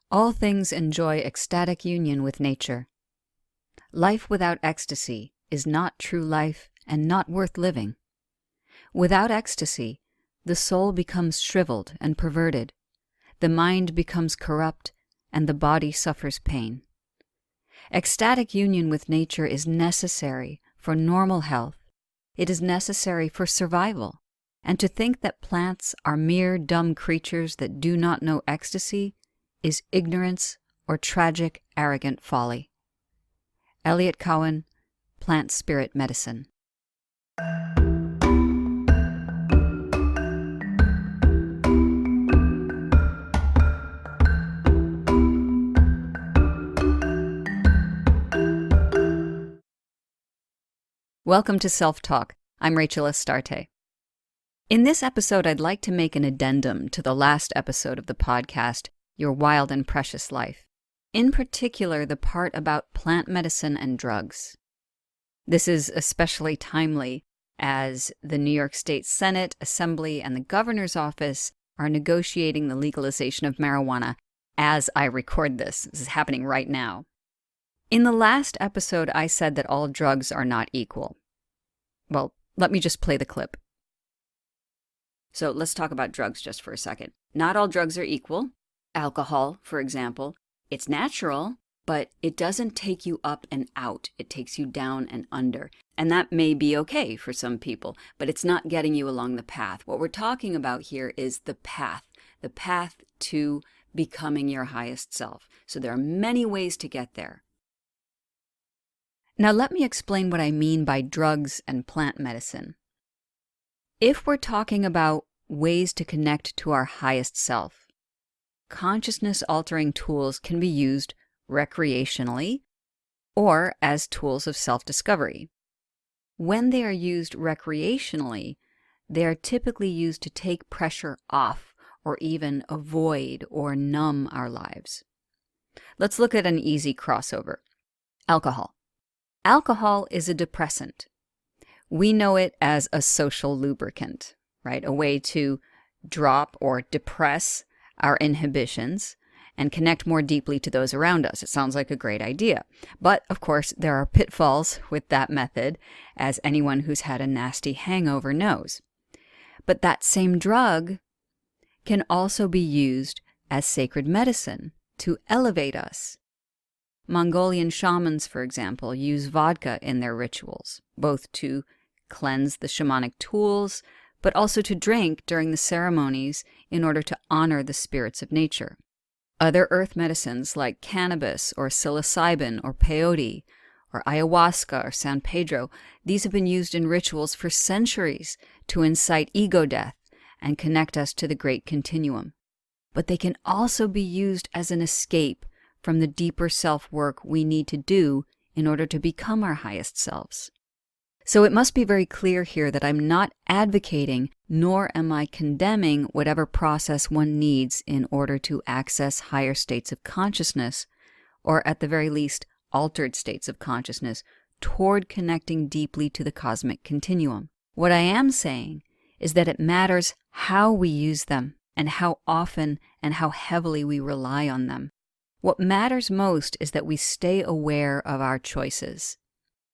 All things enjoy ecstatic union with nature. Life without ecstasy is not true life and not worth living. Without ecstasy, the soul becomes shriveled and perverted, the mind becomes corrupt, and the body suffers pain. Ecstatic union with nature is necessary for normal health. It is necessary for survival, and to think that plants are mere dumb creatures that do not know ecstasy is ignorance or tragic, arrogant folly. Elliot Cowan, Plant Spirit Medicine. Welcome to Self-Talk. I'm Rachel Astarte. In this episode, I'd like to make an addendum to the last episode of the podcast, Your Wild and Precious Life. In particular, the part about plant medicine and drugs. This is especially timely as the New York State Senate, Assembly, and the Governor's Office are negotiating the legalization of marijuana as I record this. This is happening right now. In the last episode, I said that all drugs are not equal. Well, let me just play the clip. So let's talk about drugs just for a second. Not all drugs are equal. Alcohol, for example, it's natural, but it doesn't take you up and out. It takes you down and under. And that may be okay for some people, but it's not getting you along the path. What we're talking about here is the path to becoming your highest self. So there are many ways to get there. Now let me explain what I mean by drugs and plant medicine. If we're talking about ways to connect to our highest self, consciousness-altering tools can be used recreationally or as tools of self-discovery. When they are used recreationally, they are typically used to take pressure off or even avoid or numb our lives. Let's look at an easy crossover. Alcohol. Alcohol is a depressant. We know it as a social lubricant, right? A way to drop or depress our inhibitions and connect more deeply to those around us. It sounds like a great idea. But, of course, there are pitfalls with that method, as anyone who's had a nasty hangover knows. But that same drug can also be used as sacred medicine to elevate us. Mongolian shamans, for example, use vodka in their rituals, both to cleanse the shamanic tools, but also to drink during the ceremonies in order to honor the spirits of nature. Other earth medicines like cannabis or psilocybin or peyote or ayahuasca or San Pedro, these have been used in rituals for centuries to incite ego death and connect us to the great continuum. But they can also be used as an escape from the deeper self-work we need to do in order to become our highest selves. So it must be very clear here that I'm not advocating, nor am I condemning whatever process one needs in order to access higher states of consciousness, or at the very least, altered states of consciousness, toward connecting deeply to the cosmic continuum. What I am saying is that it matters how we use them, and how often and how heavily we rely on them. What matters most is that we stay aware of our choices.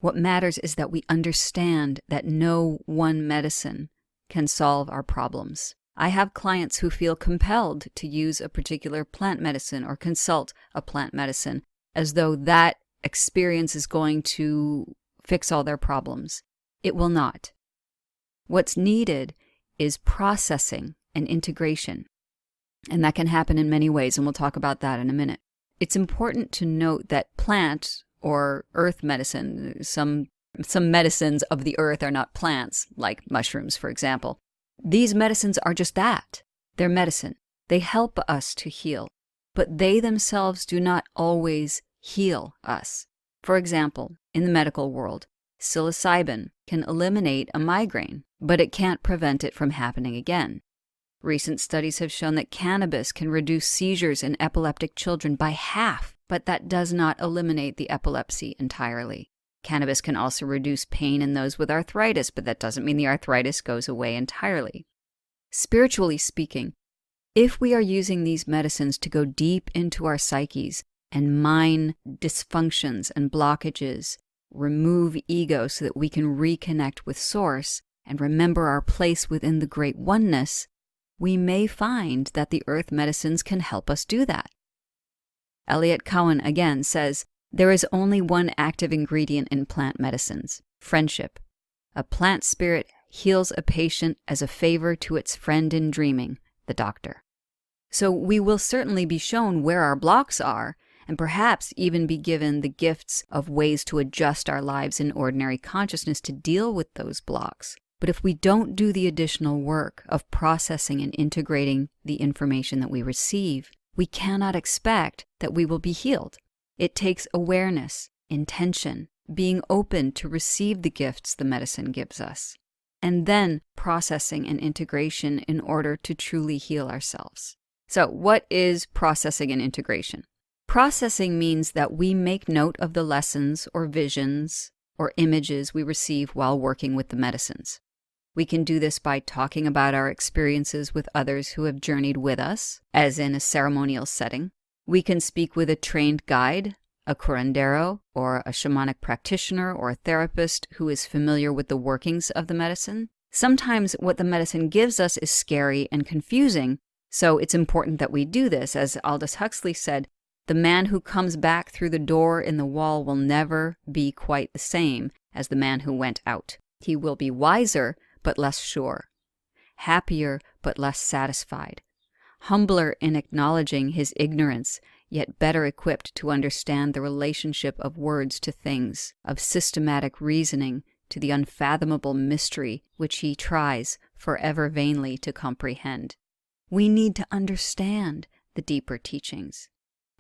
What matters is that we understand that no one medicine can solve our problems. I have clients who feel compelled to use a particular plant medicine or consult a plant medicine as though that experience is going to fix all their problems. It will not. What's needed is processing and integration. And that can happen in many ways, and we'll talk about that in a minute. It's important to note that plant or earth medicine, some medicines of the earth are not plants, like mushrooms, for example. These medicines are just that. They're medicine. They help us to heal, but they themselves do not always heal us. For example, in the medical world, psilocybin can eliminate a migraine, but it can't prevent it from happening again. Recent studies have shown that cannabis can reduce seizures in epileptic children by half, but that does not eliminate the epilepsy entirely. Cannabis can also reduce pain in those with arthritis, but that doesn't mean the arthritis goes away entirely. Spiritually speaking, If we are using these medicines to go deep into our psyches and mine dysfunctions and blockages, remove ego so that we can reconnect with Source and remember our place within the great oneness, we may find that the earth medicines can help us do that. Elliot Cowan again says, there is only one active ingredient in plant medicines, friendship. A plant spirit heals a patient as a favor to its friend in dreaming, the doctor. So we will certainly be shown where our blocks are, and perhaps even be given the gifts of ways to adjust our lives in ordinary consciousness to deal with those blocks. But if we don't do the additional work of processing and integrating the information that we receive, we cannot expect that we will be healed. It takes awareness, intention, being open to receive the gifts the medicine gives us, and then processing and integration in order to truly heal ourselves. So, what is processing and integration? Processing means that we make note of the lessons or visions or images we receive while working with the medicines. We can do this by talking about our experiences with others who have journeyed with us, as in a ceremonial setting. We can speak with a trained guide, a curandero, or a shamanic practitioner or a therapist who is familiar with the workings of the medicine. Sometimes what the medicine gives us is scary and confusing, so it's important that we do this. As Aldous Huxley said, the man who comes back through the door in the wall will never be quite the same as the man who went out. He will be wiser, but less sure, happier, but less satisfied, humbler in acknowledging his ignorance, yet better equipped to understand the relationship of words to things, of systematic reasoning to the unfathomable mystery which he tries forever vainly to comprehend. We need to understand the deeper teachings,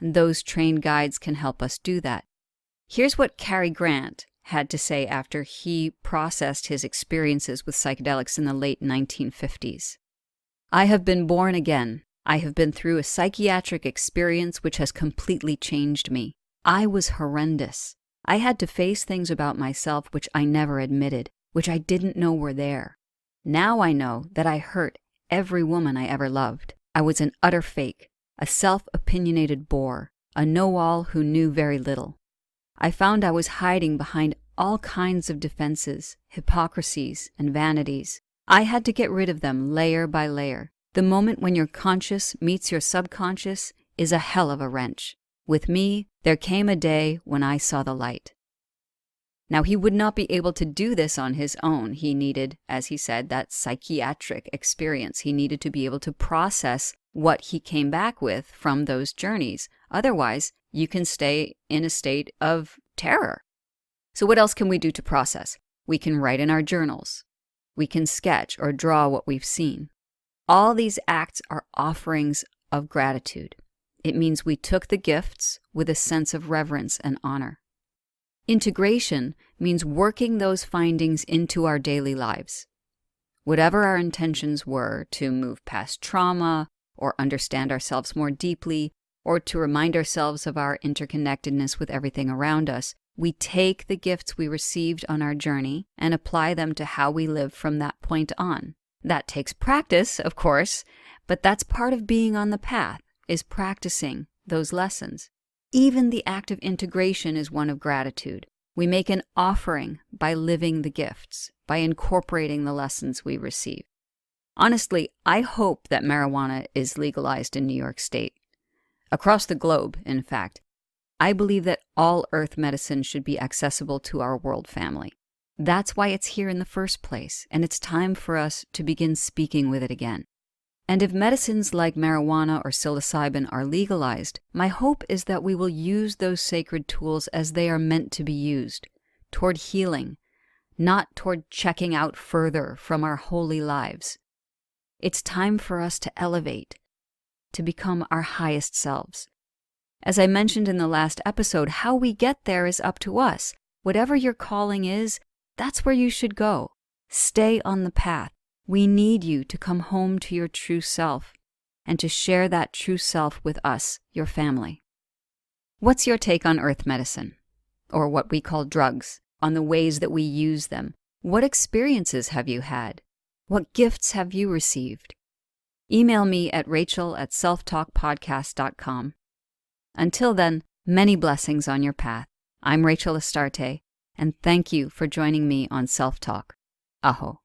and those trained guides can help us do that. Here's what Cary Grant had to say after he processed his experiences with psychedelics in the late 1950s. I have been born again. I have been through a psychiatric experience which has completely changed me. I was horrendous. I had to face things about myself which I never admitted, which I didn't know were there. Now I know that I hurt every woman I ever loved. I was an utter fake, a self-opinionated bore, a know-all who knew very little. I found I was hiding behind all kinds of defenses, hypocrisies, and vanities. I had to get rid of them layer by layer. The moment when your conscious meets your subconscious is a hell of a wrench. With me, there came a day when I saw the light. Now, he would not be able to do this on his own. He needed, as he said, that psychiatric experience. He needed to be able to process what he came back with from those journeys. Otherwise, you can stay in a state of terror. So what else can we do to process? We can write in our journals. We can sketch or draw what we've seen. All these acts are offerings of gratitude. It means we took the gifts with a sense of reverence and honor. Integration means working those findings into our daily lives. Whatever our intentions were, to move past trauma, or understand ourselves more deeply, or to remind ourselves of our interconnectedness with everything around us, we take the gifts we received on our journey and apply them to how we live from that point on. That takes practice, of course, but that's part of being on the path, is practicing those lessons. Even the act of integration is one of gratitude. We make an offering by living the gifts, by incorporating the lessons we receive. Honestly, I hope that marijuana is legalized in New York State. Across the globe, in fact. I believe that all earth medicine should be accessible to our world family. That's why it's here in the first place, and it's time for us to begin speaking with it again. And if medicines like marijuana or psilocybin are legalized, my hope is that we will use those sacred tools as they are meant to be used, toward healing, not toward checking out further from our holy lives. It's time for us to elevate, to become our highest selves. As I mentioned in the last episode, how we get there is up to us. Whatever your calling is, that's where you should go. Stay on the path. We need you to come home to your true self and to share that true self with us, your family. What's your take on earth medicine, or what we call drugs, on the ways that we use them? What experiences have you had? What gifts have you received? Email me at rachel@selftalkpodcast.com. Until then, many blessings on your path. I'm Rachel Astarte, and thank you for joining me on Self Talk. Aho.